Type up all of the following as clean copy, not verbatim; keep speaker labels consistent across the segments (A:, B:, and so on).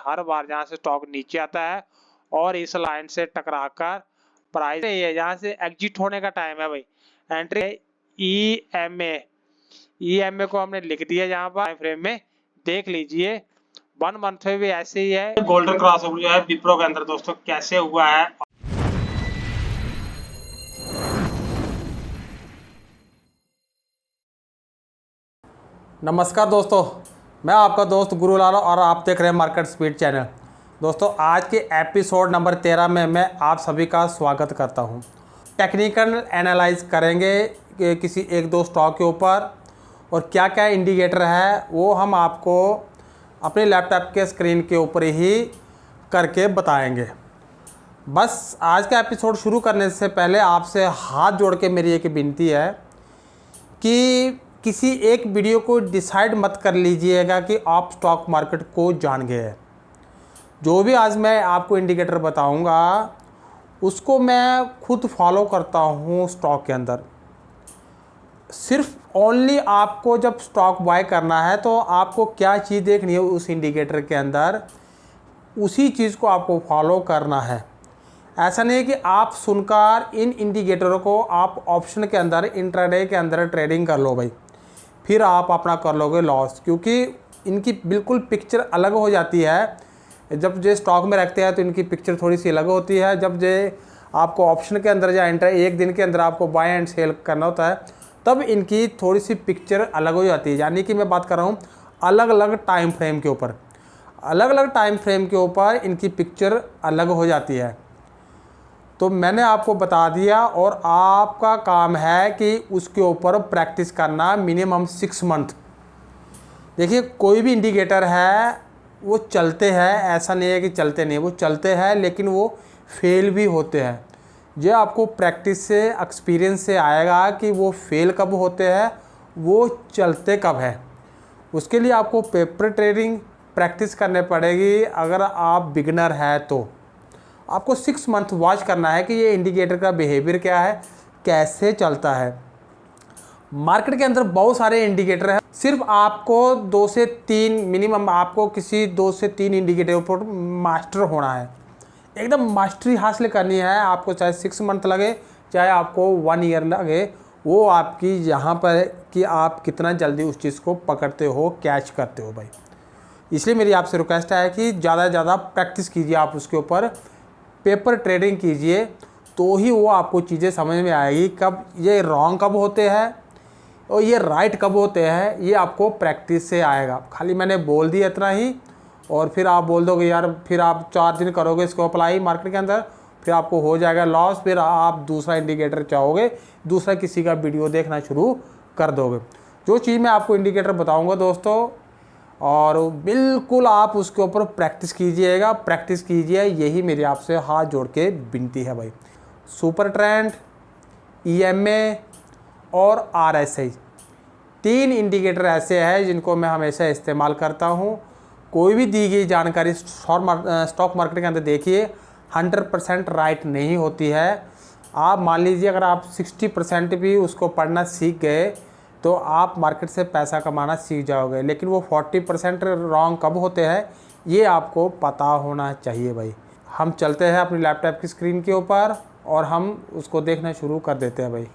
A: हर बार जहाँ से स्टॉक नीचे आता है और इस लाइन से टकराकर प्राइस है जहाँ से एग्जिट होने का टाइम है भाई, एंट्री ईएमए को हमने लिख दिया जहाँ पर टाइम फ्रेम में देख लीजिए। 1 मंथ में भी ऐसे ही है। गोल्डन क्रॉसओवर जो है विप्रो के अंदर दोस्तों कैसे हुआ है।
B: नमस्कार दोस्तों, मैं आपका दोस्त गुरुलाल और आप देख रहे हैं मार्केट स्पीड चैनल। दोस्तों आज के एपिसोड नंबर 13 में मैं आप सभी का स्वागत करता हूं। टेक्निकल एनालाइज करेंगे कि किसी एक दो स्टॉक के ऊपर और क्या क्या इंडिकेटर है वो हम आपको अपने लैपटॉप के स्क्रीन के ऊपर ही करके बताएंगे। बस आज का एपिसोड शुरू करने से पहले आपसे हाथ जोड़ के मेरी एक विनती है कि किसी एक वीडियो को डिसाइड मत कर लीजिएगा कि आप स्टॉक मार्केट को जान गए हैं। जो भी आज मैं आपको इंडिकेटर बताऊंगा उसको मैं खुद फॉलो करता हूं स्टॉक के अंदर। सिर्फ ओनली आपको जब स्टॉक बाय करना है तो आपको क्या चीज़ देखनी है उस इंडिकेटर के अंदर, उसी चीज़ को आपको फॉलो करना है। ऐसा नहीं है कि आप सुनकर इन इंडिकेटरों को आप ऑप्शन के अंदर इंट्राडे के अंदर ट्रेडिंग कर लो भाई, फिर आप अपना कर लोगे लॉस, क्योंकि इनकी बिल्कुल पिक्चर अलग हो जाती है। जब जो स्टॉक में रखते हैं तो इनकी पिक्चर थोड़ी सी अलग होती है। जब जो आपको ऑप्शन के अंदर या एक दिन के अंदर आपको बाय एंड सेल करना होता है तब इनकी थोड़ी सी पिक्चर अलग हो जाती है। यानी कि मैं बात कर रहा हूँ अलग अलग टाइम फ्रेम के ऊपर, अलग अलग टाइम फ्रेम के ऊपर इनकी पिक्चर अलग हो जाती है। तो मैंने आपको बता दिया और आपका काम है कि उसके ऊपर प्रैक्टिस करना मिनिमम 6 मंथ। देखिए कोई भी इंडिकेटर है वो चलते हैं, ऐसा नहीं है कि चलते नहीं, वो चलते हैं लेकिन वो फेल भी होते हैं। ये आपको प्रैक्टिस से एक्सपीरियंस से आएगा कि वो फेल कब होते हैं, वो चलते कब है। उसके लिए आपको पेपर ट्रेडिंग प्रैक्टिस करनी पड़ेगी। अगर आप बिगिनर हैं तो आपको 6 मंथ वॉच करना है कि ये इंडिकेटर का बिहेवियर क्या है, कैसे चलता है। मार्केट के अंदर बहुत सारे इंडिकेटर हैं, सिर्फ आपको 2 से 3 मिनिमम आपको किसी 2 से 3 इंडिकेटर पर मास्टर होना है, एकदम मास्टरी हासिल करनी है। आपको चाहे 6 मंथ लगे चाहे आपको 1 ईयर लगे, वो आपकी यहाँ पर कि आप कितना जल्दी उस चीज़ को पकड़ते हो, कैच करते हो भाई। इसलिए मेरी आपसे रिक्वेस्ट है कि ज़्यादा से ज़्यादा प्रैक्टिस कीजिए, आप उसके ऊपर पेपर ट्रेडिंग कीजिए, तो ही वो आपको चीज़ें समझ में आएगी कब ये रॉन्ग कब होते हैं और ये राइट कब होते हैं। ये आपको प्रैक्टिस से आएगा। खाली मैंने बोल दिया इतना ही और फिर आप बोल दोगे यार, फिर आप 4 दिन करोगे इसको अप्लाई मार्केट के अंदर, फिर आपको हो जाएगा लॉस, फिर आप दूसरा इंडिकेटर चाहोगे, दूसरा किसी का वीडियो देखना शुरू कर दोगे। जो चीज़ मैं आपको इंडिकेटर बताऊँगा दोस्तों, और बिल्कुल आप उसके ऊपर प्रैक्टिस कीजिएगा, प्रैक्टिस कीजिए, यही मेरी आपसे हाथ जोड़ के विनती है भाई। सुपर ट्रेंड, ईएमए और आरएसआई 3 इंडिकेटर ऐसे हैं जिनको मैं हमेशा इस्तेमाल करता हूँ। कोई भी दी गई जानकारी स्टॉक मार्केट के अंदर देखिए 100% राइट नहीं होती है। आप मान लीजिए अगर आप 60% भी उसको पढ़ना सीख गए तो आप मार्केट से पैसा कमाना सीख जाओगे, लेकिन वो 40% रॉन्ग कब होते हैं ये आपको पता होना चाहिए भाई। हम चलते हैं अपनी लैपटॉप की स्क्रीन के ऊपर और हम उसको देखना शुरू कर देते हैं भाई।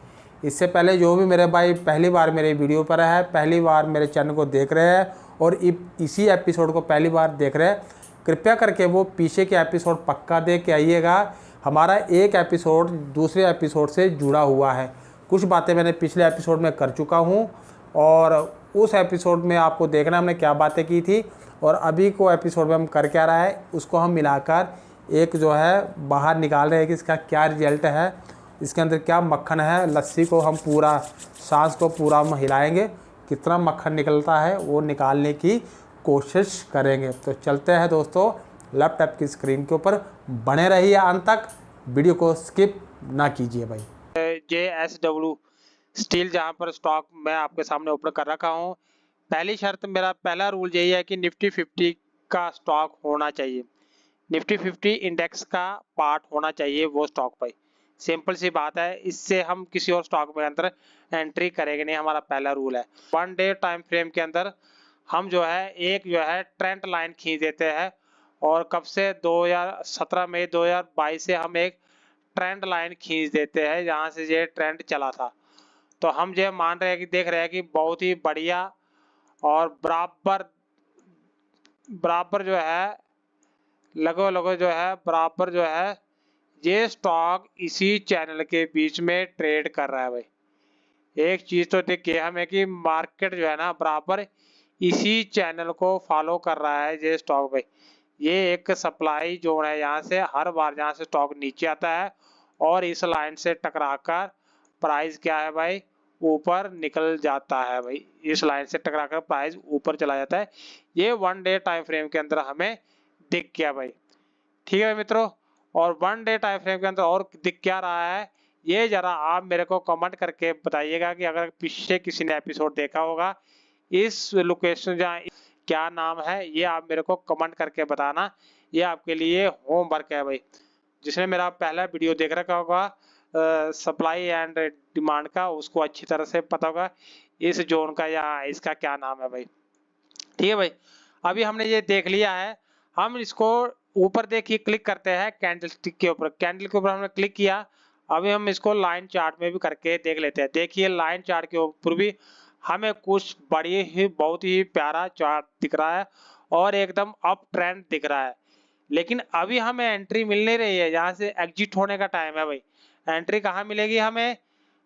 B: इससे पहले जो भी मेरे भाई पहली बार मेरे वीडियो पर है, पहली बार मेरे चैनल को देख रहे हैं और इसी एपिसोड को पहली बार देख रहे हैं, कृपया करके वो पीछे के एपिसोड पक्का देख के आइएगा। हमारा एक एपिसोड दूसरे एपिसोड से जुड़ा हुआ है। कुछ बातें मैंने पिछले एपिसोड में कर चुका हूँ और उस एपिसोड में आपको देखना हमने क्या बातें की थी और अभी को एपिसोड में हम कर क्या रहा है, उसको हम मिलाकर एक जो है बाहर निकाल रहे हैं कि इसका क्या रिजल्ट है, इसके अंदर क्या मक्खन है। लस्सी को हम पूरा सांस को पूरा हम हिलाएंगे, कितना मक्खन निकलता है वो निकालने की कोशिश करेंगे। तो चलते हैं दोस्तों लैपटॉप की स्क्रीन के ऊपर, बने रहिए अंत तक, वीडियो को स्किप ना कीजिए भाई।
A: JSW स्टील जहां पर स्टॉक मैं आपके सामने ओपन कर रखा हूं। पहली शर्त, मेरा पहला रूल यही है कि निफ्टी 50 का स्टॉक होना चाहिए, निफ्टी 50 इंडेक्स का पार्ट होना चाहिए वो स्टॉक भाई। सिंपल सी बात है, इससे हम किसी और स्टॉक में अंदर एंट्री करेंगे नहीं, हमारा पहला रूल है। 1 डे टाइम फ्रेम के अंदर हम जो है एक जो है ट्रेंड लाइन खींच देते हैं और कब से 2017 मई 2022 से हम एक ट्रेंड लाइन खींच देते हैं जहां से ये ट्रेंड चला था। तो हम ये मान रहे हैं कि देख रहे हैं कि बहुत ही बढ़िया और बराबर जो है लगो जो है बराबर जो है ये स्टॉक इसी चैनल के बीच में ट्रेड कर रहा है भाई। एक चीज तो देखिए हमें कि मार्केट जो है ना बराबर इसी चैनल को फॉलो कर रहा है ये स्टॉक भाई। ये एक सप्लाई जोन है, यहाँ से हर बार जहाँ से स्टॉक नीचे आता है और इस लाइन से टकराकर प्राइस क्या है भाई ऊपर निकल जाता है भाई। इस लाइन से टकराकर प्राइस ऊपर चला जाता है। ये 1 डे टाइम फ्रेम के अंदर हमें दिख गया भाई। ठीक है मित्रों, और 1 डे टाइम फ्रेम के अंदर और दिख क्या रहा है ये जरा आप मेरे को कमेंट करके बताइएगा कि अगर पीछे किसी ने एपिसोड देखा होगा इस लोकेशन जहाँ क्या नाम है ये आप मेरे को कमेंट करके बताना। ये आपके लिए होमवर्क है भाई। जिसने मेरा पहला वीडियो देख रखा होगा सप्लाई एंड डिमांड का उसको अच्छी तरह से पता होगा इस जोन का या इसका क्या नाम है भाई। ठीक है भाई, अभी हमने ये देख लिया है। हम इसको ऊपर देखिए क्लिक करते हैं कैंडल स्टिक के ऊपर, कैंडल के ऊपर हमने क्लिक किया। अभी हम इसको लाइन चार्ट में भी करके देख लेते हैं। देखिए लाइन चार्ट के ऊपर भी हमें कुछ बड़ी ही बहुत ही प्यारा चार्ट दिख रहा है और एकदम अप ट्रेंड दिख रहा है। लेकिन अभी हमें एंट्री मिल नहीं रही है, यहाँ से एग्जिट होने का टाइम है भाई। एंट्री कहाँ मिलेगी हमें?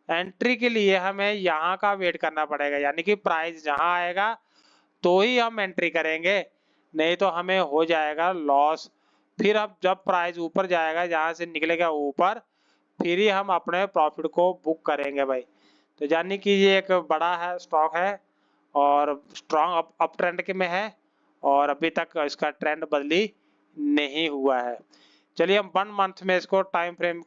A: एंट्री के लिए हमें यहाँ का वेट करना पड़ेगा, यानी कि प्राइस जहाँ आएगा तो ही हम एंट्री करेंगे, नहीं तो हमें हो जाएगा लॉस। फिर अब जब प्राइस ऊपर जाएगा जहाँ से निकलेगा ऊपर फिर ही हम अपने प्रॉफिट को बुक करेंगे भाई। तो यानी कि ये एक बड़ा है स्टॉक है और स्ट्रॉन्ग अप ट्रेंड के में है और अभी तक इसका ट्रेंड बदली नहीं हुआ है। चलिए हम 1 मंथ में इसको टाइम फ्रेम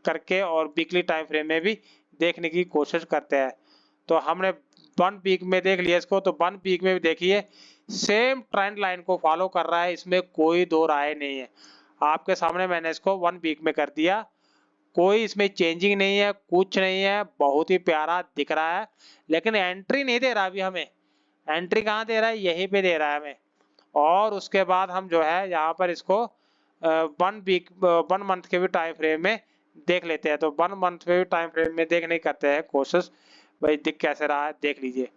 A: करके और वीकली टाइम फ्रेम में भी देखने की कोशिश करते हैं। तो हमने 1 वीक में देख लिया इसको, तो 1 वीक में भी देखिए सेम ट्रेंड लाइन को फॉलो कर रहा है, इसमें कोई दो राय नहीं है। आपके सामने मैंने इसको 1 वीक में कर दिया, कोई इसमें चेंजिंग नहीं है, कुछ नहीं है, बहुत ही प्यारा दिख रहा है। लेकिन एंट्री नहीं दे रहा अभी हमें, एंट्री कहाँ दे रहा है? यहीं पे दे रहा है हमें। और उसके बाद हम जो है यहाँ पर इसको 1 मंथ के भी टाइम फ्रेम में देख लेते हैं। तो 1 मंथ में भी टाइम फ्रेम में देखने करते हैं कोशिश भाई दिख कैसे रहा है देख लीजिए।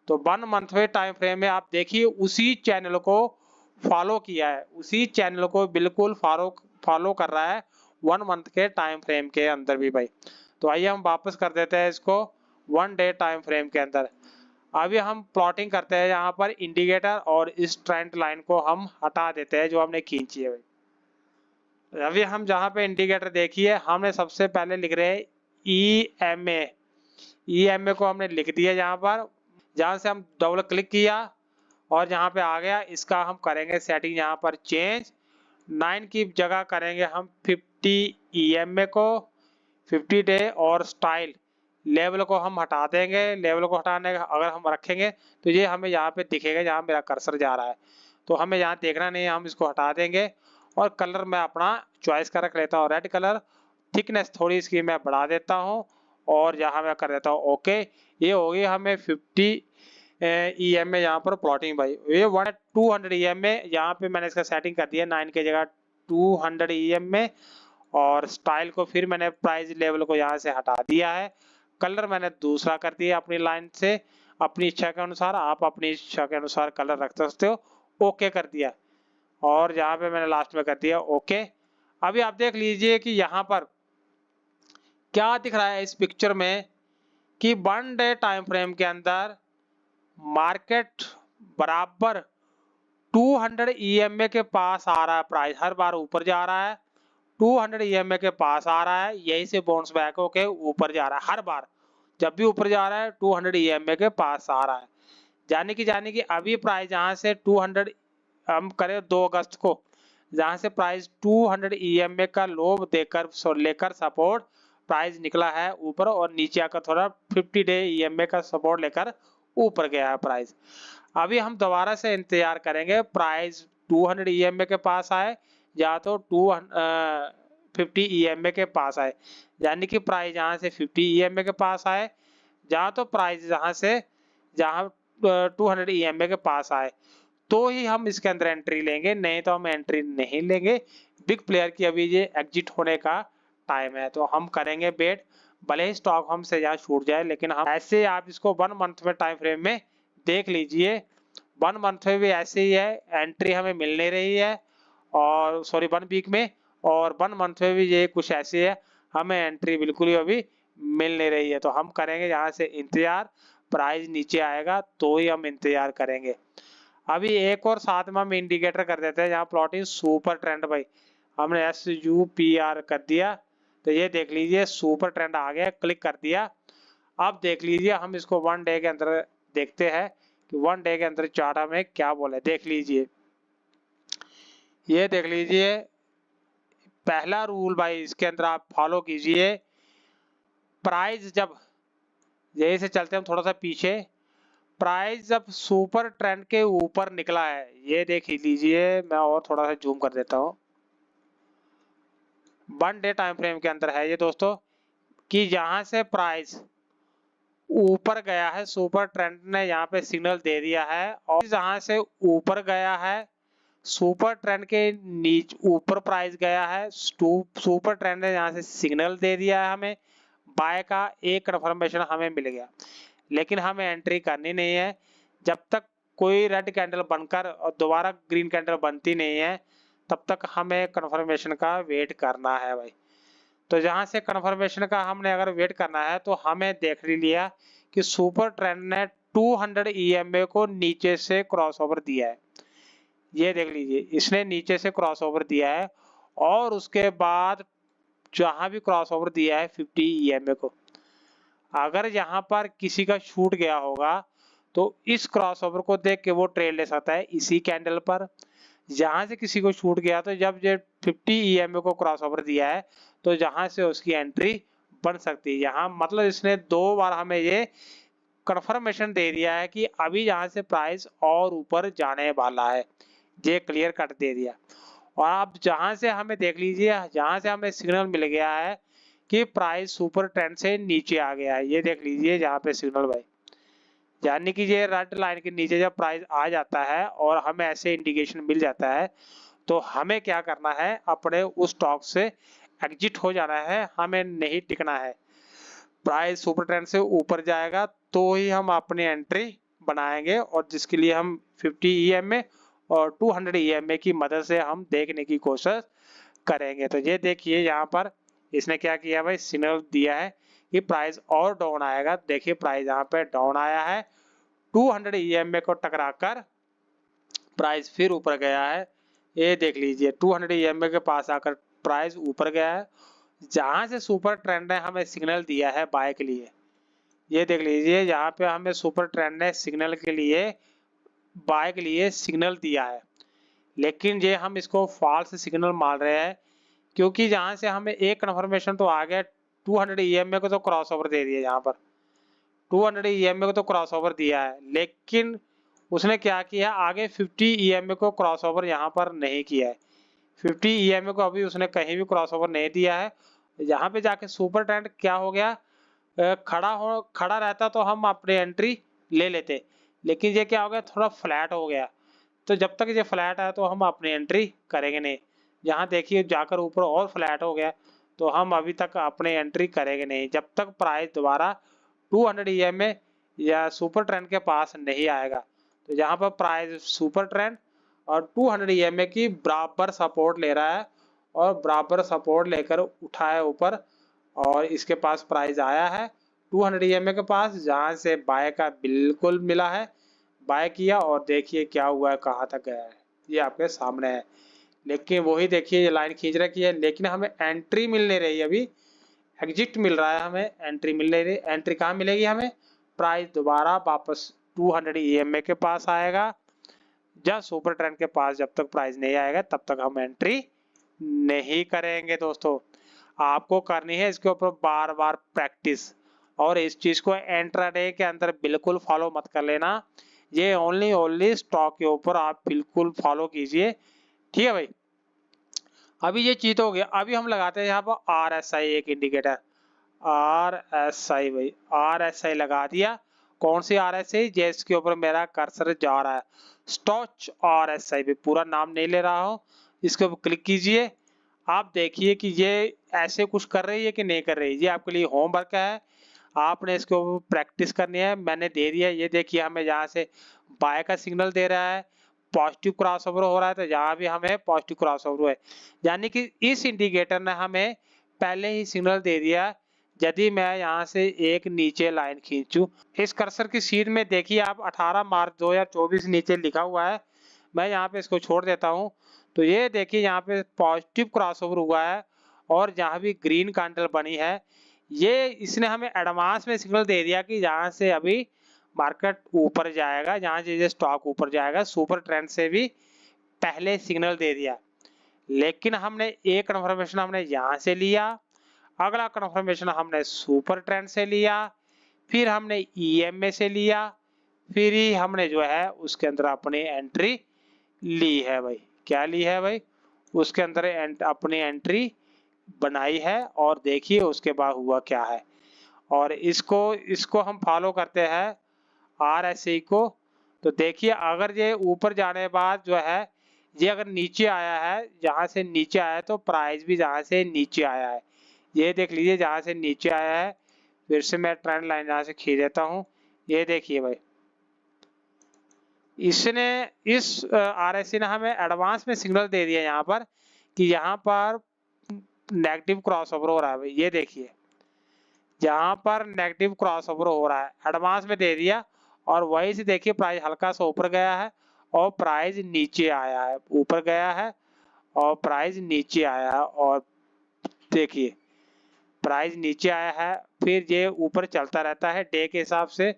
A: तो 1 मंथ में टाइम फ्रेम में आप देखिए उसी चैनल को फॉलो किया है, उसी चैनल को बिल्कुल फॉलो कर रहा है 1 मंथ के टाइम फ्रेम के अंदर भी भाई। तो आइए हम वापस कर देते हैं इसको 1 डे टाइम फ्रेम के अंदर। अभी हम प्लॉटिंग करते हैं यहाँ पर इंडिकेटर और इस ट्रेंड लाइन को हम हटा देते हैं जो हमने खींची है भाई। अभी हम जहाँ पे इंडिकेटर देखिए हमने सबसे पहले लिख रहे हैं EMA को हमने लिख दिया यहाँ पर। जहाँ से हम डबल क्लिक किया और यहाँ पे आ गया, इसका हम करेंगे सेटिंग यहाँ पर चेंज। 9 की जगह करेंगे हम 50 EMA को 50 डे और स्टाइल लेवल को हम हटा देंगे। लेवल को हटाने का अगर हम रखेंगे तो ये हमें यहाँ पे दिखेगा जहाँ मेरा कर्सर जा रहा है, तो हमें यहाँ देखना नहीं है, हम इसको हटा देंगे। और कलर मैं अपना चॉइस का रख लेता हूँ रेड कलर। थिकनेस थोड़ी इसकी मैं बढ़ा देता हूँ और यहाँ मैं कर देता हूँ ओके। ये हो गई हमें 50 EMA यहाँ पर प्लॉटिंग भाई। ये 200 EMA यहाँ पे मैंने इसका सेटिंग कर दिया 9 की जगह 200 EMA। और स्टाइल को फिर मैंने प्राइस लेवल को यहाँ से हटा दिया है। कलर मैंने दूसरा कर दिया अपनी लाइन से, अपनी इच्छा के अनुसार, आप अपनी इच्छा के अनुसार कलर रख सकते हो। ओके कर दिया और यहाँ पे मैंने लास्ट में कर दिया ओके। अभी आप देख लीजिए कि यहाँ पर क्या दिख रहा है इस पिक्चर में कि 1 डे टाइम फ्रेम के अंदर मार्केट बराबर 200 EMA के पास आ रहा है। प्राइस हर बार ऊपर जा रहा है, 200 EMA के पास आ रहा है, यही से बाउंस बैक होके ऊपर जा रहा है। हर बार जब भी ऊपर जा रहा है 200 EMA के पास आ रहा है। जाने की अभी प्राइस जहाँ से 200 हम करें 2 अगस्त को, जहाँ से प्राइस 200 EMA का लो देकर लेकर सपोर्ट प्राइस निकला है ऊपर और नीचे आकर थोड़ा 50 डे EMA का सपोर्ट लेकर ऊपर गया है प्राइस। अभी हम दोबारा से इंतजार करेंगे प्राइस 200 EMA के पास आए या तो 50 EMA के पास आए, यानी कि प्राइस जहाँ से 50 EMA के पास आए, जहाँ तो प्राइस जहाँ 200 EMA के पास आए तो ही हम इसके अंदर एंट्री लेंगे, नहीं तो हम एंट्री नहीं लेंगे। बिग प्लेयर की अभी ये एग्जिट होने का टाइम है, तो हम करेंगे वेट, भले ही स्टॉक हमसे यहाँ छूट जाए, लेकिन हम ऐसे आप इसको 1 मंथ में टाइम फ्रेम में देख लीजिए। 1 मंथ में भी ऐसे ही है, एंट्री हमें मिल नहीं रही है, और सॉरी 1 वीक में, और 1 मंथ में भी ये कुछ ऐसे है, हमें एंट्री बिल्कुल ही अभी मिल नहीं रही है। तो हम करेंगे यहाँ से इंतजार, प्राइस नीचे आएगा तो ही हम इंतजार करेंगे। अभी एक और साथ में हम इंडिकेटर कर देते हैं, जहाँ प्लॉटिंग सुपर ट्रेंड भाई हमने SUPR कर दिया, तो ये देख लीजिए सुपर ट्रेंड आ गया, क्लिक कर दिया। अब देख लीजिए हम इसको 1 डे के अंदर देखते हैं कि 1 डे के अंदर चार्ट हमें क्या बोले। देख लीजिए, ये देख लीजिए पहला रूल भाई, इसके अंदर आप फॉलो कीजिए। प्राइस जब यही से चलते हम थोड़ा सा पीछे, प्राइस जब सुपर ट्रेंड के ऊपर निकला है, ये देख लीजिए, मैं और थोड़ा सा जूम कर देता हूँ, 1 डे टाइम फ्रेम के अंदर है ये दोस्तों, कि यहाँ से प्राइस ऊपर गया है, सुपर ट्रेंड ने यहाँ पे सिग्नल दे दिया है, और जहाँ से ऊपर गया है सुपर ट्रेंड के नीचे ऊपर प्राइस गया है, सुपर ट्रेंड ने यहाँ से सिग्नल दे दिया है हमें बाय का, एक कन्फर्मेशन हमें मिल गया। लेकिन हमें एंट्री करनी नहीं है जब तक कोई रेड कैंडल बनकर और दोबारा ग्रीन कैंडल बनती नहीं है, तब तक हमें कन्फर्मेशन का वेट करना है भाई। तो जहां से कन्फर्मेशन का हमने अगर वेट करना है, तो हमें देख लिया कि सुपर ट्रेंड ने 200 EMA को नीचे से क्रॉसओवर दिया है, ये देख लीजिए इसने नीचे से क्रॉसओवर दिया है, और उसके बाद जहां भी क्रॉसओवर दिया है 50 EMA को, अगर यहाँ पर किसी का छूट गया होगा तो इस क्रॉसओवर को देख के वो ट्रेड ले सकता है इसी कैंडल पर। जहां से किसी को छूट गया, तो जब ये 50 EMA को क्रॉसओवर दिया है, तो जहां से उसकी एंट्री बन सकती है। यहाँ मतलब इसने 2 बार हमें ये कंफर्मेशन दे दिया है कि अभी यहाँ से प्राइस और ऊपर जाने वाला है, ये क्लियर कट दे दिया। और आप जहां से हमें देख लीजिए, जहां से हमें सिग्नल मिल गया है कि प्राइस सुपर ट्रेंड से नीचे आ गया है, ये देख लीजिए जहाँ पे सिग्नल भाई, यानी कि ये रेड लाइन के नीचे जब प्राइस आ जाता है और हमें ऐसे इंडिकेशन मिल जाता है, तो हमें क्या करना है, अपने उस स्टॉक से एग्जिट हो जाना है, हमें नहीं टिकना है। प्राइस सुपर ट्रेंड से ऊपर जाएगा तो ही हम अपनी एंट्री बनाएंगे, और जिसके लिए हम 50 EMA और 200 EMA की मदद से हम देखने की कोशिश करेंगे। तो ये देखिए यहाँ पर इसने क्या किया भाई, सिग्नल दिया है कि प्राइस और डाउन आएगा। देखिए प्राइस यहाँ पे डाउन आया है, 200 EMA को टकराकर प्राइस फिर ऊपर गया है, ये देख लीजिए 200 EMA के पास आकर प्राइस ऊपर गया है, जहां से सुपर ट्रेंड ने हमें सिग्नल दिया है बाय के लिए। ये देख लीजिए यहाँ पे हमें सुपर ट्रेंड ने सिग्नल के लिए बाय के लिए सिग्नल दिया है, लेकिन ये हम इसको फॉल्स सिग्नल मान रहे हैं, क्योंकि जहां से हमें एक कन्फर्मेशन तो आ गया, 200 EMA को तो क्रॉसओवर दे दिया, यहाँ पर 200 EMA को तो क्रॉसओवर दिया है, लेकिन उसने क्या किया, आगे 50 EMA को क्रॉसओवर यहाँ पर नहीं किया है। 50 EMA को अभी उसने कहीं भी क्रॉसओवर नहीं दिया है। यहाँ पे जाके सुपर ट्रेंड क्या हो गया, खड़ा रहता तो हम अपनी एंट्री ले लेते, लेकिन ये क्या हो गया, थोड़ा फ्लैट हो गया। तो जब तक ये फ्लैट है तो हम अपनी एंट्री करेंगे नहीं। यहाँ देखिए जाकर ऊपर और फ्लैट हो गया, तो हम अभी तक अपनी एंट्री करेंगे नहीं जब तक प्राइस दोबारा 200 EMA या सुपर ट्रेंड के पास नहीं आएगा। तो यहाँ पर प्राइस सुपर ट्रेंड और 200 EMA की बराबर सपोर्ट ले रहा है, और बराबर सपोर्ट लेकर उठा है ऊपर, और इसके पास प्राइस आया है 200 EMA के पास, जहाँ से बाय का बिल्कुल मिला है, बाय किया, और देखिए क्या हुआ है, कहाँ तक गया है, ये आपके सामने है। लेकिन वही देखिए ये लाइन खींच रखी है, लेकिन हमें एंट्री मिल नहीं रही, अभी एग्जिट मिल रहा है, हमें एंट्री मिल नहीं रही। एंट्री कहाँ मिलेगी हमें, प्राइस दोबारा वापस 200 EMA के पास आएगा, या सुपर ट्रेंड के पास जब तक प्राइस नहीं आएगा तब तक हम एंट्री नहीं करेंगे। दोस्तों आपको करनी है इसके ऊपर बार बार प्रैक्टिस, और इस चीज को इंट्राडे के अंदर बिल्कुल फॉलो मत कर लेना, ये ओनली स्टॉक के ऊपर आप बिल्कुल फॉलो कीजिए, ठीक है भाई। अभी ये चीज हो गया, अभी हम लगाते हैं यहाँ पर RSI एक इंडिकेटर, RSI भाई RSI लगा दिया, कौन सी RSI जिसके ऊपर मेरा कर्सर जा रहा है, स्टॉच RSI भी, पूरा नाम नहीं ले रहा हूँ। इसके ऊपर क्लिक कीजिए, आप देखिए कि ये ऐसे कुछ कर रही है कि नहीं कर रही। ये आपके लिए होमवर्क है, आपने इसके ऊपर प्रैक्टिस करनी है। मैंने दे दिया, ये देखिए हमें यहाँ से बाय का सिग्नल दे रहा है, पॉजिटिव क्रॉसओवर हो रहा है, तो यहाँ भी हमें पॉजिटिव क्रॉसओवर है, यानी कि इस इंडिकेटर ने हमें पहले ही सिग्नल दे दिया। यदि मैं यहाँ से एक नीचे लाइन खींचूं, इस कर्सर की शीट में देखिए आप 18 मार्च 2024 नीचे लिखा हुआ है, मैं यहाँ पे इसको छोड़ देता हूँ। तो ये देखिए यहाँ पे पॉजिटिव क्रॉसओवर हुआ है और जहाँ भी ग्रीन कैंडल बनी है, ये इसने हमें एडवांस में सिग्नल दे दिया कि यहाँ से अभी मार्केट ऊपर जाएगा, जहाँ से स्टॉक ऊपर जाएगा, सुपर ट्रेंड से भी पहले सिग्नल दे दिया। लेकिन हमने एक कन्फर्मेशन हमने यहाँ से लिया, अगला कन्फर्मेशन हमने सुपर ट्रेंड से लिया, फिर हमने EMA से लिया, फिर ही हमने जो है उसके अंदर अपनी एंट्री ली है भाई। क्या ली है भाई? उसके अंदर अपनी एंट्री बनाई है और देखिए उसके बाद हुआ क्या है। और इसको हम फॉलो करते हैं RSI को। तो देखिए अगर ये ऊपर जाने के बाद जो है, ये अगर नीचे आया है, जहाँ से नीचे आया है तो प्राइस भी जहाँ से नीचे आया है, ये देख लीजिए जहाँ से नीचे आया है। फिर से मैं ट्रेंड लाइन यहाँ से खींच देता हूँ, ये देखिए भाई, इसने इस RSI ने हमें एडवांस में सिग्नल दे दिया यहाँ पर कि यहाँ पर नेगेटिव क्रॉसओवर हो रहा है भाई। ये देखिए जहाँ पर नेगेटिव क्रॉसओवर हो रहा है, एडवांस में दे दिया, और वहीं से देखिए प्राइस हल्का सा ऊपर गया है और प्राइस नीचे आया है, ऊपर गया है और प्राइस नीचे आया है, और देखिए प्राइस नीचे आया है, फिर ये ऊपर चलता रहता है डे के हिसाब से।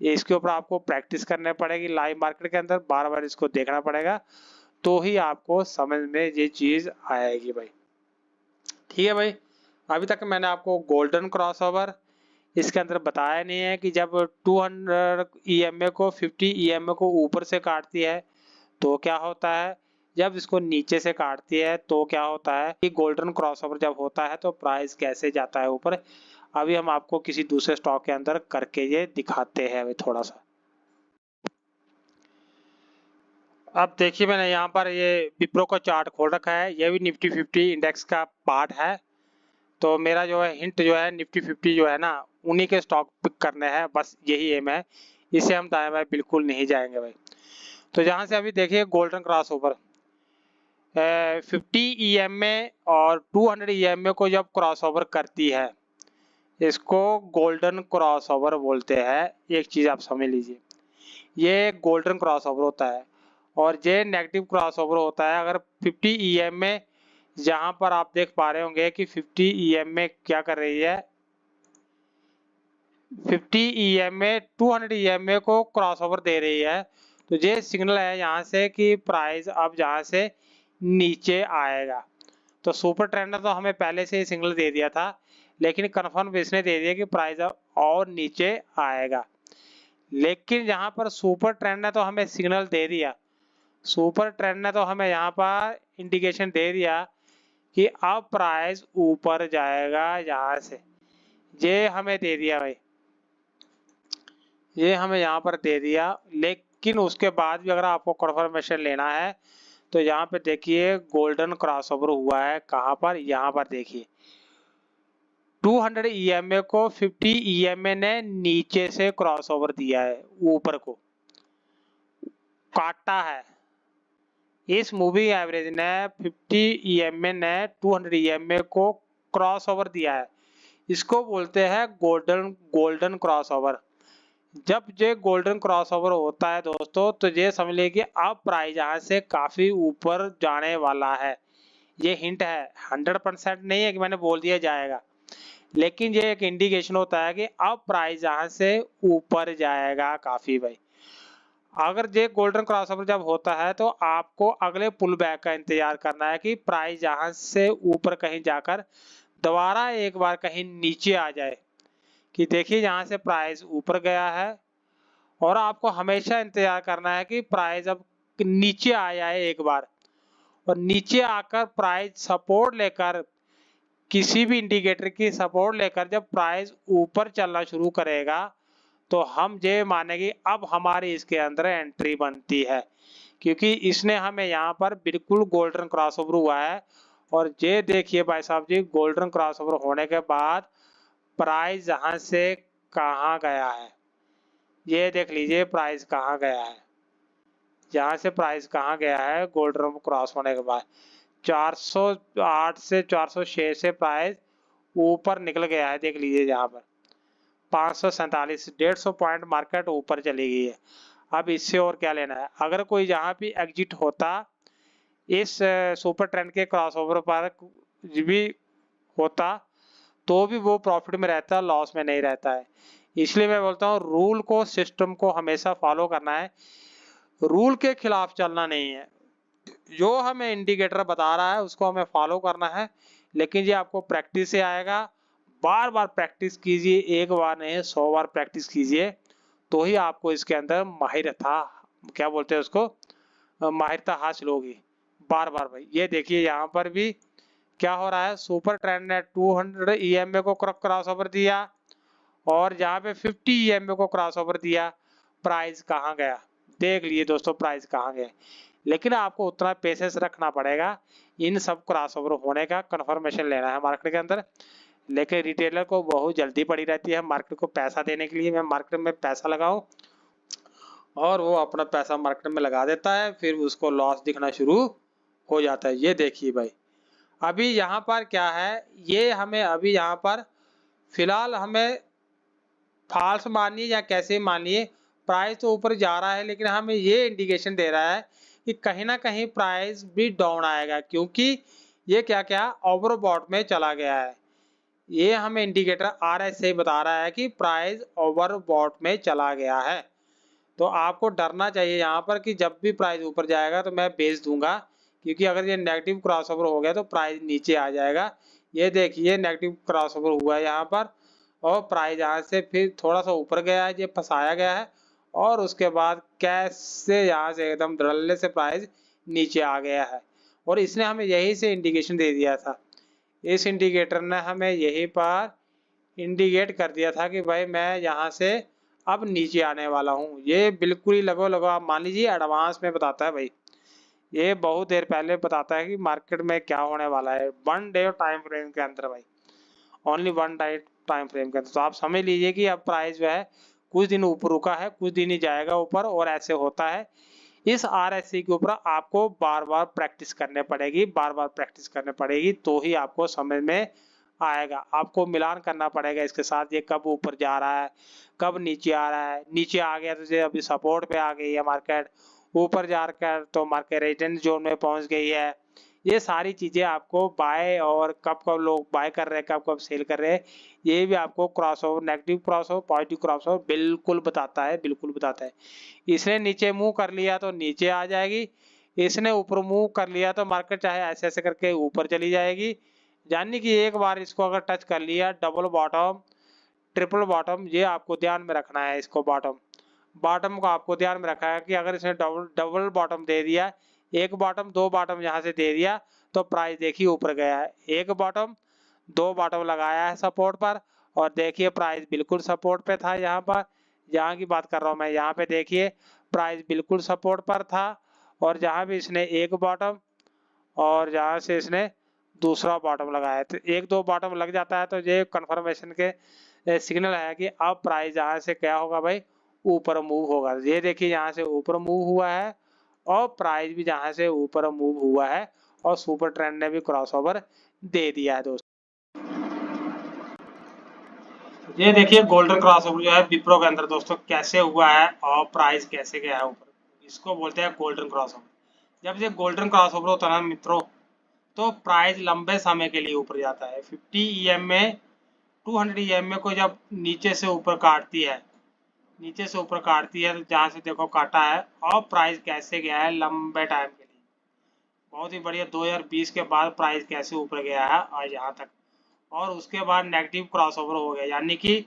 A: इसके ऊपर आपको प्रैक्टिस करनी पड़ेगी लाइव मार्केट के अंदर, बार बार इसको देखना पड़ेगा, तो ही आपको समझ में ये चीज आएगी भाई। ठीक है भाई, अभी तक मैंने आपको गोल्डन क्रॉसओवर इसके अंदर बताया नहीं है कि जब 200 EMA को 50 EMA को ऊपर से काटती है तो क्या होता है, जब इसको नीचे से काटती है तो क्या होता है, कि गोल्डन क्रॉसओवर जब होता है तो प्राइस कैसे जाता है ऊपर। अभी हम आपको किसी दूसरे स्टॉक के अंदर करके ये दिखाते हैं अभी थोड़ा सा। अब देखिए मैंने यहाँ पर ये विप्रो का चार्ट खोल रखा है, ये भी निफ्टी 50 इंडेक्स का पार्ट है। तो मेरा जो है हिंट जो है निफ्टी 50 जो है ना, उन्हीं के स्टॉक पिक करने हैं, बस यही एम है, इसे हम दाएं बाएं बिल्कुल नहीं जाएंगे भाई। तो जहाँ से अभी देखिए गोल्डन क्रॉसओवर 50 EMA और 200 EMA को जब क्रॉसओवर करती है, इसको गोल्डन क्रॉसओवर बोलते हैं। एक चीज आप समझ लीजिए, ये गोल्डन क्रॉसओवर होता है और ये नेगेटिव क्रॉसओवर होता है। अगर 50 EMA, जहां पर आप देख पा रहे होंगे कि 50 EMA क्या कर रही है, 50 EMA 200 EMA को क्रॉसओवर दे रही है, तो ये सिग्नल है यहाँ से कि प्राइस अब जहाँ से नीचे आएगा। तो सुपर ट्रेंड ने तो हमें पहले से ही सिग्नल दे दिया था, लेकिन कन्फर्म इसने दे दिया कि प्राइस अब और नीचे आएगा। लेकिन यहाँ पर सुपर ट्रेंड ने तो हमें सिग्नल दे दिया, सुपर ट्रेंड ने तो हमें यहाँ पर इंडिकेशन दे दिया कि अब प्राइस ऊपर जाएगा यहाँ से, ये हमें दे दिया भाई, ये हमें यहाँ पर दे दिया। लेकिन उसके बाद भी अगर आपको कंफर्मेशन लेना है तो यहाँ पे देखिए गोल्डन क्रॉसओवर हुआ है, कहाँ पर, यहाँ पर देखिए 200 EMA को 50 EMA ने नीचे से क्रॉसओवर दिया है, ऊपर को काटा है। इस मूविंग एवरेज ने 50 EMA ने 200 EMA को क्रॉसओवर दिया है, इसको बोलते हैं गोल्डन क्रॉसओवर। जब ये गोल्डन क्रॉसओवर होता है दोस्तों, तो ये समझ लीजिए कि अब प्राइस यहाँ से काफी ऊपर जाने वाला है। ये हिंट है, 100% नहीं है कि मैंने बोल दिया जाएगा, लेकिन ये एक इंडिकेशन होता है कि अब प्राइस यहाँ से ऊपर जाएगा काफी भाई। अगर ये गोल्डन क्रॉसओवर जब होता है तो आपको अगले पुल बैक का इंतजार करना है कि प्राइस यहाँ से ऊपर कहीं जाकर दोबारा एक बार कहीं नीचे आ जाए, कि देखिए यहाँ से प्राइस ऊपर गया है, और आपको हमेशा इंतजार करना है कि प्राइस अब नीचे आया है एक बार, और नीचे आकर प्राइस सपोर्ट लेकर, किसी भी इंडिकेटर की सपोर्ट लेकर जब प्राइस ऊपर चलना शुरू करेगा, तो हम ये मानेंगे अब हमारी इसके अंदर एंट्री बनती है, क्योंकि इसने हमें यहाँ पर बिल्कुल गोल्डन क्रॉसओवर हुआ है। और ये देखिए भाई साहब जी, गोल्डन क्रॉसओवर होने के बाद प्राइस यहाँ से कहाँ गया है, ये देख लीजिए प्राइस कहाँ गया है। यहाँ से प्राइस कहाँ गया है गोल्डन क्रॉस होने के बाद, 408 से 406 से प्राइस ऊपर निकल गया है। देख लीजिए यहाँ पर 547, 150 पॉइंट मार्केट ऊपर चली गई है। अब इससे और क्या लेना है। अगर कोई यहाँ भी एग्जिट होता इस सुपर ट्रेंड के क्रॉसओवर पर भी होता तो भी वो प्रॉफिट में रहता, लॉस में नहीं रहता है। इसलिए मैं बोलता हूँ रूल को, सिस्टम को हमेशा फॉलो करना है, रूल के खिलाफ चलना नहीं है। जो हमें इंडिकेटर बता रहा है उसको हमें फॉलो करना है, लेकिन ये आपको प्रैक्टिस से आएगा। बार बार प्रैक्टिस कीजिए, एक बार नहीं 100 बार प्रैक्टिस कीजिए, तो ही आपको इसके अंदर माहिरता, क्या बोलते हैं उसको, माहिरता हासिल होगी बार बार। भाई ये देखिए यहाँ पर भी क्या हो रहा है, सुपर ट्रेंड ने 200 EMA को क्रॉस ओवर दिया और यहाँ पे 50 EMA को क्रॉस ओवर दिया। प्राइस कहाँ गया, देख लिए दोस्तों प्राइस कहाँ गया। लेकिन आपको उतना पेशेंस रखना पड़ेगा, इन सब क्रॉस ओवर होने का कंफर्मेशन लेना है मार्केट के अंदर। लेकिन रिटेलर को बहुत जल्दी पड़ी रहती है मार्केट को पैसा देने के लिए, मैं मार्केट में पैसा लगाऊं, और वो अपना पैसा मार्केट में लगा देता है, फिर उसको लॉस दिखना शुरू हो जाता है। ये देखिए भाई अभी यहाँ पर क्या है, ये हमें अभी यहाँ पर फिलहाल हमें फॉल्स मानिए या कैसे मानिए, प्राइस तो ऊपर जा रहा है, लेकिन हमें ये इंडिकेशन दे रहा है कि कहीं ना कहीं प्राइस भी डाउन आएगा, क्योंकि ये क्या क्या ओवरबॉट में चला गया है। ये हमें इंडिकेटर RSI बता रहा है कि प्राइस ओवरबॉट में चला गया है। तो आपको डरना चाहिए यहाँ पर कि जब भी प्राइस ऊपर जाएगा तो मैं बेच दूंगा, क्योंकि अगर ये नेगेटिव क्रॉसओवर हो गया तो प्राइस नीचे आ जाएगा। ये देखिए नेगेटिव क्रॉसओवर हुआ है यहाँ पर, और प्राइस यहाँ से फिर थोड़ा सा ऊपर गया है, ये फंसाया गया है, और उसके बाद कैसे यहाँ से एकदम धड़ल्ले से प्राइस नीचे आ गया है। और इसने हमें यही से इंडिकेशन दे दिया था, इस इंडिकेटर ने हमें यही पर इंडिकेट कर दिया था कि भाई मैं यहाँ से अब नीचे आने वाला हूँ। ये बिल्कुल ही लगो आप मान लीजिए एडवांस में बताता है भाई, ये बहुत देर पहले बताता है कि मार्केट में क्या होने वाला है, 1 डे टाइम फ्रेम के अंदर भाई, ओनली 1 डे टाइम फ्रेम के अंदर। तो आप समझ लीजिए कि अब प्राइस जो है कुछ दिन ऊपर रुका है, कुछ दिन ही जाएगा ऊपर, और ऐसे होता है। इस RSI के ऊपर आपको बार बार प्रैक्टिस करने पड़ेगी, बार बार प्रैक्टिस करने पड़ेगी, तो ही आपको समझ में आएगा। आपको मिलान करना पड़ेगा इसके साथ, ये कब ऊपर जा रहा है, कब नीचे आ रहा है। नीचे आ गया तो ये अभी सपोर्ट पे आ गई है मार्केट, ऊपर जाकर तो मार्केट रेजिस्टेंस जोन में पहुंच गई है। ये सारी चीजें आपको बाय, और कब कब लोग बाय कर रहे हैं, कब कब सेल कर रहे हैं, ये भी आपको crossover, negative crossover, positive crossover बिल्कुल बताता है, बिल्कुल बताता है। इसने नीचे मूव कर लिया तो नीचे आ जाएगी, इसने ऊपर मूव कर लिया तो मार्केट चाहे ऐसे ऐसे करके ऊपर चली जाएगी। यानी कि एक बार इसको अगर टच कर लिया, डबल बॉटम, ट्रिपल बॉटम, ये आपको ध्यान में रखना है। इसको बॉटम, बॉटम को आपको ध्यान में रखा है कि अगर इसने डबल बॉटम दे दिया, एक बॉटम 2 बॉटम यहाँ से दे दिया, तो प्राइस देखिए ऊपर गया है। एक बॉटम 2 बॉटम लगाया है सपोर्ट पर, और देखिए प्राइस बिल्कुल सपोर्ट पे था। यहाँ पर यहाँ की बात कर रहा हूँ मैं, यहाँ पे देखिए प्राइस बिल्कुल सपोर्ट पर था, और जहाँ भी इसने एक बॉटम और जहाँ से इसने दूसरा बॉटम लगाया, तो 1-2 बॉटम लग जाता है तो ये कंफर्मेशन के सिग्नल है कि अब प्राइस यहाँ से क्या होगा भाई, ऊपर मूव होगा। ये देखिए यहाँ से ऊपर मूव हुआ है, और प्राइस भी जहाँ से ऊपर मूव हुआ है, और सुपर ट्रेंड ने भी क्रॉसओवर दे दिया है दोस्तों। ये देखिए गोल्डन क्रॉसओवर जो है विप्रो के अंदर दोस्तों कैसे हुआ है, और प्राइस कैसे गया है ऊपर, इसको बोलते हैं गोल्डन क्रॉसओवर। जब ये गोल्डन क्रॉसओवर होता है ना मित्रों, तो प्राइस लंबे समय के लिए ऊपर जाता है। 50 EMA 200 EMA को जब नीचे से ऊपर काटती है, नीचे से ऊपर काटती है, तो जहाँ से देखो काटा है, और प्राइस कैसे गया है लंबे टाइम के लिए, बहुत ही बढ़िया। 2020 के बाद प्राइस कैसे ऊपर गया है और यहाँ तक, और उसके बाद नेगेटिव क्रॉसओवर हो गया, यानी कि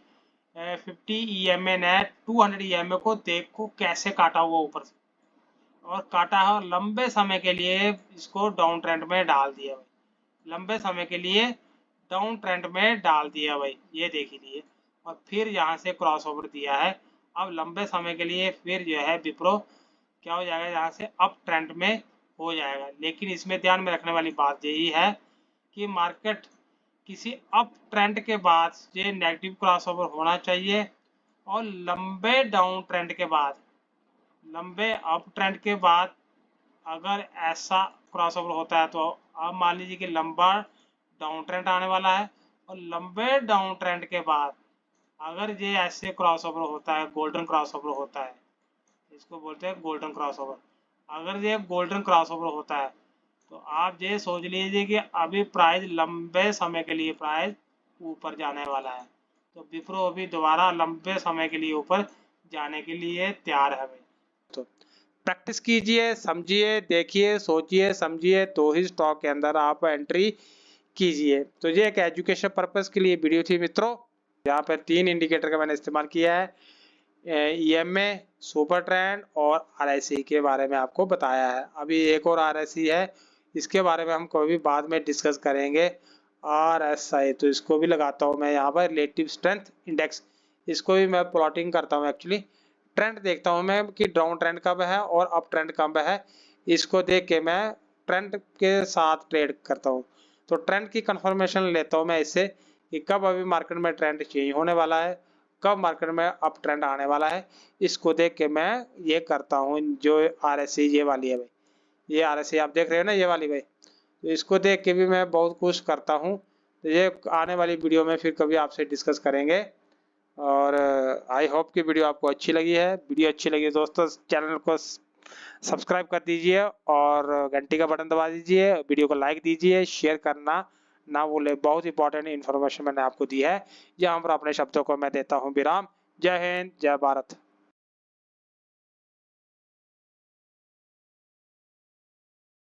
A: 50 EMA ने 200 EMA को देखो कैसे काटा हुआ ऊपर से, और काटा है, और लंबे समय के लिए इसको डाउन ट्रेंड में डाल दिया भाई, लंबे समय के लिए डाउन ट्रेंड में डाल दिया भाई, ये देख लीजिए। और फिर यहाँ से क्रॉसओवर दिया है, अब लंबे समय के लिए फिर जो है विप्रो क्या हो जाएगा, यहाँ से अप ट्रेंड में हो जाएगा। लेकिन इसमें ध्यान में रखने वाली बात यही है कि मार्केट किसी अप ट्रेंड के बाद ये नेगेटिव क्रॉसओवर होना चाहिए, और लंबे डाउन ट्रेंड के बाद, लंबे अप ट्रेंड के बाद अगर ऐसा क्रॉसओवर होता है तो आप मान लीजिए कि लंबा डाउन ट्रेंड आने वाला है, और लंबे डाउन ट्रेंड के बाद अगर ये ऐसे क्रॉसओवर होता है, गोल्डन क्रॉसओवर होता है, इसको बोलते हैं गोल्डन क्रॉसओवर, अगर ये गोल्डन क्रॉसओवर होता है तो आप ये सोच लीजिए कि अभी प्राइस लंबे समय के लिए प्राइस ऊपर जाने वाला है। तो विप्रो अभी दोबारा लंबे समय के लिए ऊपर जाने के लिए तैयार है भाई। तो प्रैक्टिस कीजिए, समझिए, देखिए, सोचिए, समझिए, तो ही स्टॉक के अंदर आप एंट्री कीजिए। तो ये एक एजुकेशन पर्पस के लिए वीडियो थी मित्रों। यहाँ पर 3 इंडिकेटर का मैंने इस्तेमाल किया है, EMA, सुपर ट्रेंड और RSI के बारे में आपको बताया है। अभी एक और RSI है, इसके बारे में हम कभी बाद में डिस्कस करेंगे। RSI तो इसको भी लगाता हूँ मैं यहाँ पर, रिलेटिव स्ट्रेंथ इंडेक्स, इसको भी मैं प्लॉटिंग करता हूँ। एक्चुअली ट्रेंड देखता हूँ मैं कि डाउन ट्रेंड कब है और अप ट्रेंड कब है, इसको देख के मैं ट्रेंड के साथ ट्रेड करता हूँ। तो ट्रेंड की कंफर्मेशन लेता हूँ मैं इससे कि कब अभी मार्केट में ट्रेंड चेंज होने वाला है, कब मार्केट में अप ट्रेंड आने वाला है, इसको देख के मैं ये करता हूँ। जो RSI ये वाली है भाई, ये RSI आप देख रहे हो ना, ये वाली भाई, तो इसको देख के भी मैं बहुत कुछ करता हूँ। तो ये आने वाली वीडियो में फिर कभी आपसे डिस्कस करेंगे। और आई होप कि वीडियो आपको अच्छी लगी है। वीडियो अच्छी लगी दोस्तों चैनल को सब्सक्राइब कर दीजिए और घंटी का बटन दबा दीजिए, वीडियो को लाइक दीजिए, शेयर करना ना भूले। बहुत इंपॉर्टेंट इन्फॉर्मेशन मैंने आपको दी है। यहाँ पर अपने शब्दों को मैं देता हूँ विराम। जय हिंद, जय भारत।